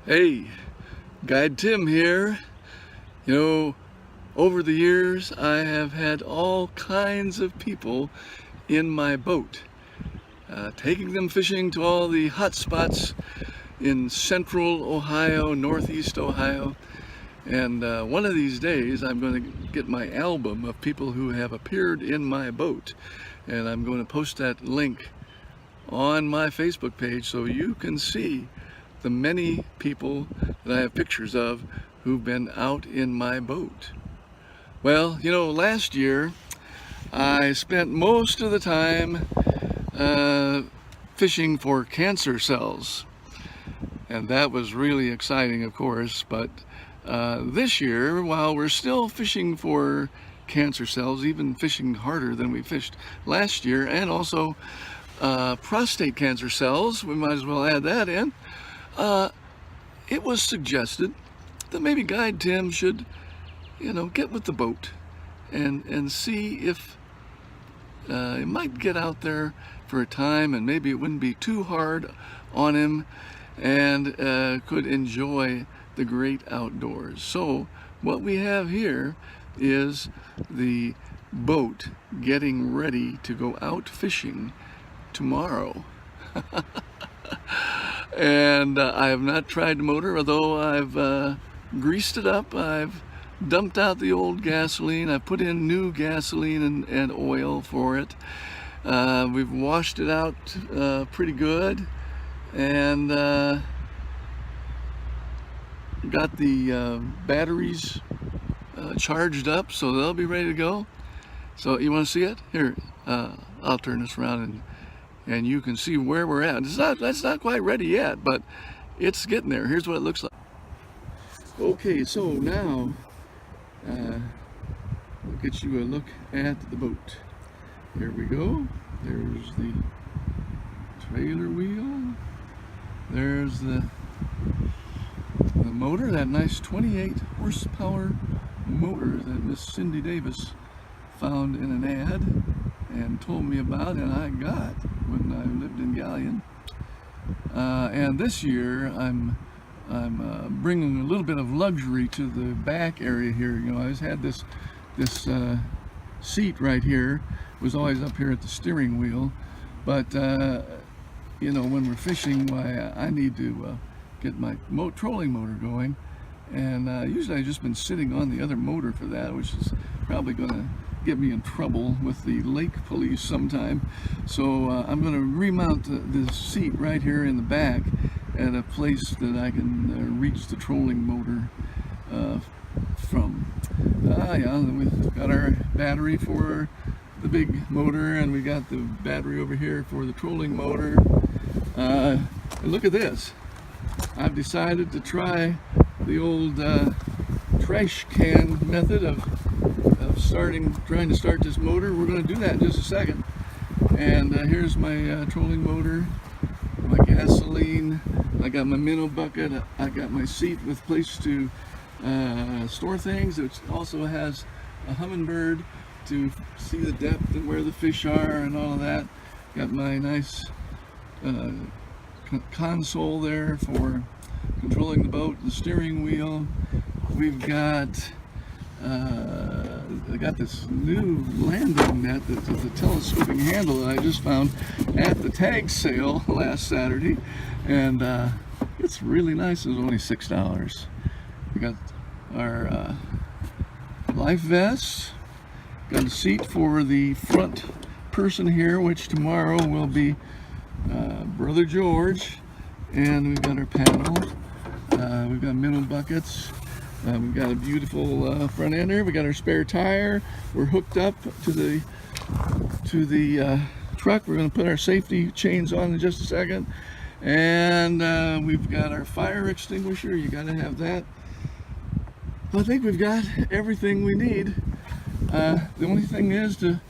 Hey, Guide Tim here. You know, over the years I have had all kinds of people in my boat, taking them fishing to all the hot spots in central Ohio, northeast Ohio. And one of these days I'm going to get my album of people who have appeared in my boat, and I'm going to post that link on my Facebook page so you can see the many people that I have pictures of who've been out in my boat. Well, you know, last year I spent most of the time fishing for cancer cells, and that was really exciting, of course. But this year, while we're still fishing for cancer cells, even fishing harder than we fished last year, and also prostate cancer cells, we might as well add that in. It was suggested that maybe Guide Tim should, get with the boat and see if he might get out there for a time, and maybe it wouldn't be too hard on him, and could enjoy the great outdoors. So what we have here is the boat getting ready to go out fishing tomorrow. And I have not tried the motor, although I've greased it up. I've dumped out the old gasoline. I've put in new gasoline and oil for it. We've washed it out pretty good, and got the batteries charged up, so they'll be ready to go. So you want to see it? Here, I'll turn this around and you can see where we're at. That's not quite ready yet, but it's getting there. Here's what it looks like. Okay, so now I'll get you a look at the boat. Here we go. There's the trailer wheel. There's the motor, that nice 28 horsepower motor that Miss Cindy Davis found in an ad and told me about, and I got when I lived in Galleon. And this year I'm bringing a little bit of luxury to the back area here. I always had this seat right here. It was always up here at the steering wheel, but when we're fishing, why I need to get my trolling motor going, and usually I've just been sitting on the other motor for that, which is probably going to get me in trouble with the lake police sometime. So I'm going to remount the seat right here in the back at a place that I can reach the trolling motor from. Yeah, we've got our battery for the big motor, and we got the battery over here for the trolling motor. And look at this. I've decided to try the old trash can method of trying to start this motor. We're going to do that in just a second. And here's my trolling motor, my gasoline. I got my minnow bucket. I got my seat with place to store things. It also has a hummingbird to see the depth and where the fish are and all of that. Got my nice console there for controlling the boat, the steering wheel. We've got I got this new landing net that's a telescoping handle that I just found at the tag sale last Saturday, and it's really nice. It was only $6. We got our life vests, got a seat for the front person here, which tomorrow will be Brother George, and we've got our paddle. We've got minnow buckets. We've got a beautiful front ender. We got our spare tire. We're hooked up to the truck. We're going to put our safety chains on in just a second, and we've got our fire extinguisher. You got to have that. I think we've got everything we need. The only thing is to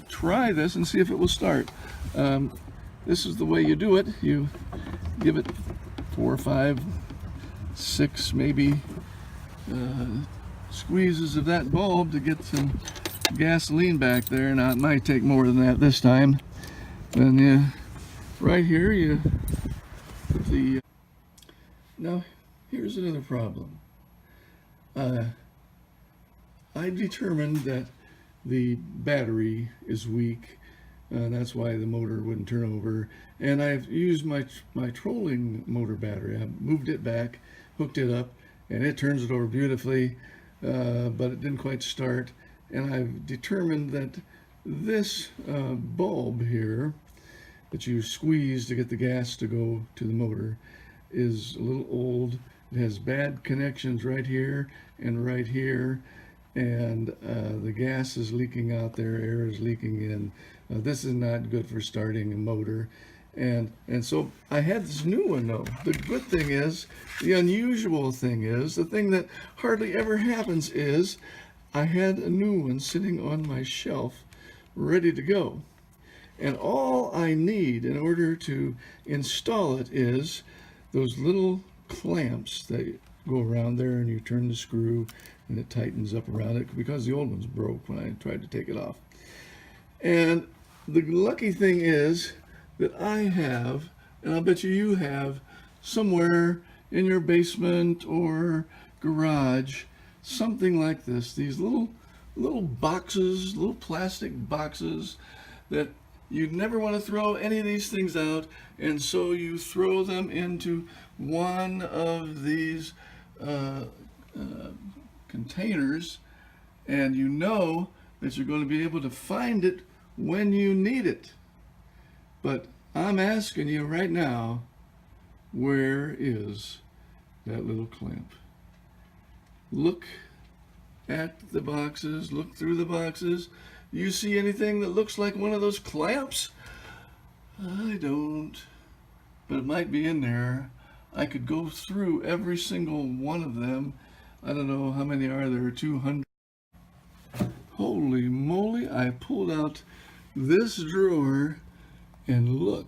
try this and see if it will start. This is the way you do it. You give it 4, 5, 6 maybe squeezes of that bulb to get some gasoline back there. Now it might take more than that this time. Then right here you put the Now, here's another problem. I determined that the battery is weak. That's why the motor wouldn't turn over. And I've used my trolling motor battery. I moved it back, hooked it up, and it turns it over beautifully, but it didn't quite start. And I've determined that this bulb here that you squeeze to get the gas to go to the motor is a little old. It has bad connections right here and right here, and the gas is leaking out there, air is leaking in. This is not good for starting a motor. And so I had this new one though. The good thing is, the unusual thing is, the thing that hardly ever happens is, I had a new one sitting on my shelf ready to go. And all I need in order to install it is those little clamps that go around there, and you turn the screw and it tightens up around it, because the old one's broke when I tried to take it off. And the lucky thing is that I have, and I'll bet you have, somewhere in your basement or garage, something like this. These little boxes, little plastic boxes that you never want to throw any of these things out, and so you throw them into one of these containers, and you know that you're going to be able to find it when you need it. But I'm asking you right now, where is that little clamp? Look at the boxes, look through the boxes. Do you see anything that looks like one of those clamps? I don't, but it might be in there. I could go through every single one of them. I don't know how many are there, 200. Holy moly, I pulled out this drawer and look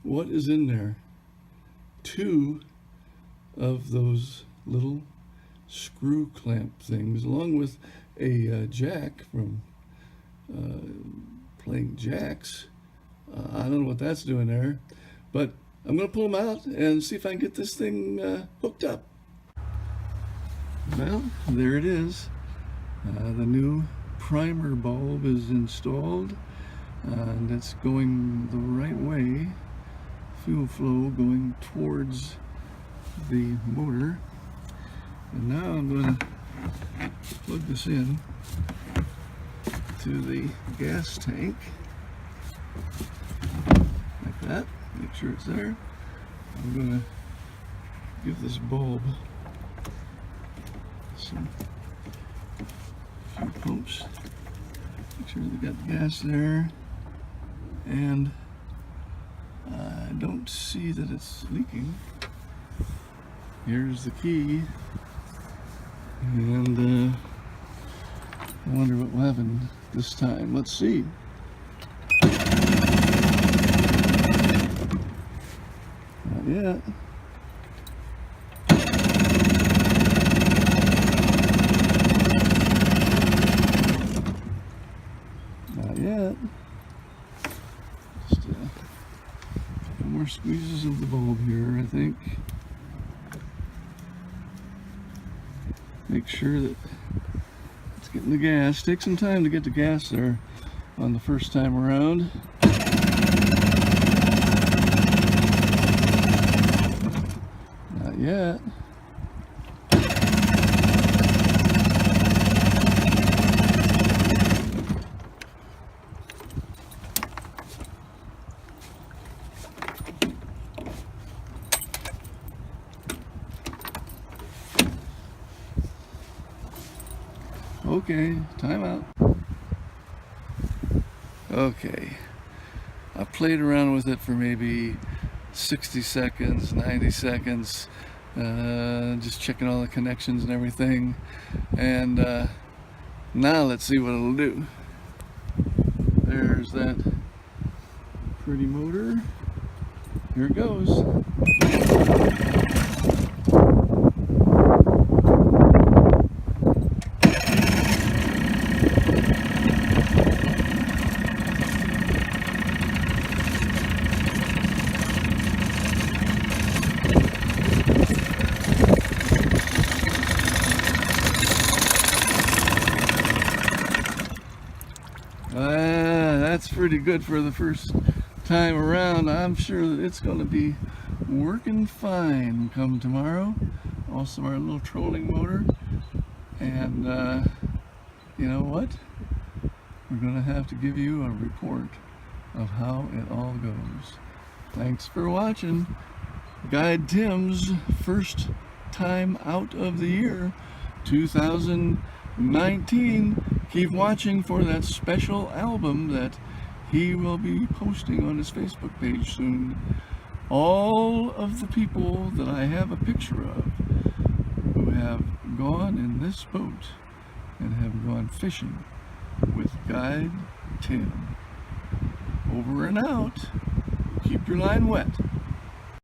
what is in there. 2 of those little screw clamp things, along with a jack from playing jacks. I don't know what that's doing there, but I'm going to pull them out and see if I can get this thing hooked up. Well, there it is. The new primer bulb is installed, and it's going the right way. Fuel flow going towards the motor. And now I'm going to plug this in to the gas tank, like that. Make sure it's there. I'm going to give this bulb some few pumps. Make sure they got the gas there, and I don't see that it's leaking. Here's the key, and I wonder what will happen this time. Let's see. Not yet. Not yet. Just a couple more squeezes of the bulb here, I think. Make sure that it's getting the gas. Take some time to get the gas there on the first time around. Not yet. Okay, time out. Okay, I played around with it for maybe 60 seconds, 90 seconds, just checking all the connections and everything. And now let's see what it'll do. There's that pretty motor. Here it goes. pretty good for the first time around. I'm sure that it's going to be working fine come tomorrow. Also our little trolling motor. And you know what? We're going to have to give you a report of how it all goes. Thanks for watching Guide Tim's first time out of the year 2019. Keep watching for that special album that he will be posting on his Facebook page soon. All of the people that I have a picture of who have gone in this boat and have gone fishing with Guide Tim. Over and out. Keep your line wet.